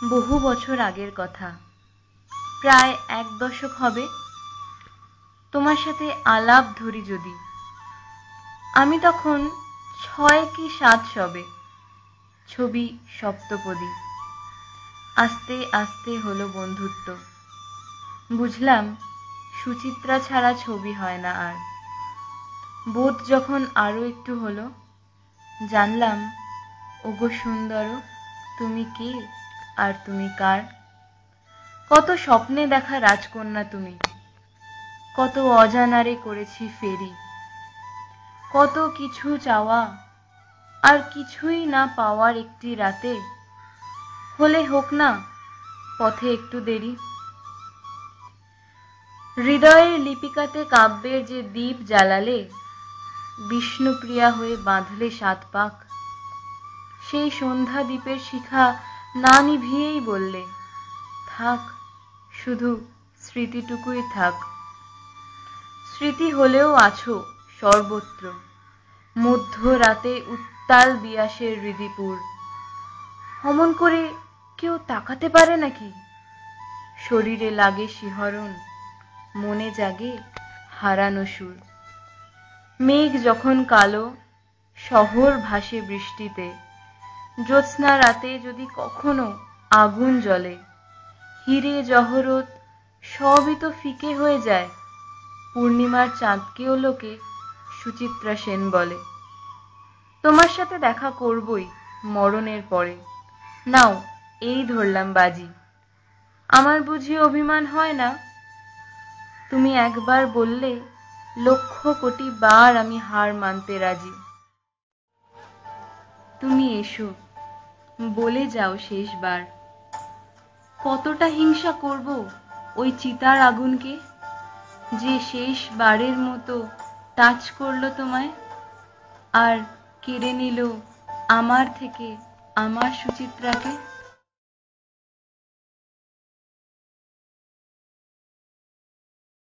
বহু বছর আগের কথা, প্রায় ১ দশক হবে। তোমার সাথে আলাপ ধরি যদি, আমি তখন ৬ কি ৭ সবে। ছবি সপ্তপদী। আস্তে আস্তে হলো বন্ধুত্ব। বুঝলাম সুচিত্রা ছাড়া ছবি হয় না আর। বোধ যখন আরো একটু হলো, জানলাম ওগো সুন্দর, তুমি কে আর তুমি কার। কত স্বপ্নে দেখা রাজকন্যা তুমি, কত অজানারে করেছি ফেরি। কত কিছু চাওয়া আর কিছুই না পাওয়ার একটি রাতে, হলে হোক না পথে একটু দেরি। হৃদয়ের লিপিকাতে কাব্যের যে দীপ জ্বালালে, বিষ্ণুপ্রিয়া হয়ে বাঁধলে ৭ পাক। সেই সন্ধ্যা দ্বীপের শিখা না নিভিয়েই বললে, থাক শুধু স্মৃতিটুকুই থাক। স্মৃতি হলেও আছো সর্বত্র, মধ্যরাতে উত্তাল বিয়াসের হৃদিপুর। অমন করে কেউ তাকাতে পারে নাকি? শরীরে লাগে শিহরণ, মনে জাগে হারানো সুর। মেঘ যখন কালো, শহর ভাসে বৃষ্টিতে। জ্যোৎস্না রাতে যদি কখনো আগুন জ্বলে, হিরে জহরত সবই তো ফিকে হয়ে যায়। পূর্ণিমার চাঁদকেও লোকে সুচিত্রা সেন বলে। তোমার সাথে দেখা করবই মরণের পরে, নাও এই ধরলাম বাজি। আমার বুঝি অভিমান হয় না? তুমি একবার বললে, লক্ষ কোটি বার আমি হার মানতে রাজি। তুমি এসো, বলে যাও শেষবার, কতটা হিংসা করব ওই চিতার আগুনকে, যে শেষবারের মতো টাচ করলো তোমায় আর কেড়ে নিল আমার থেকে আমার সুচিত্রাকে।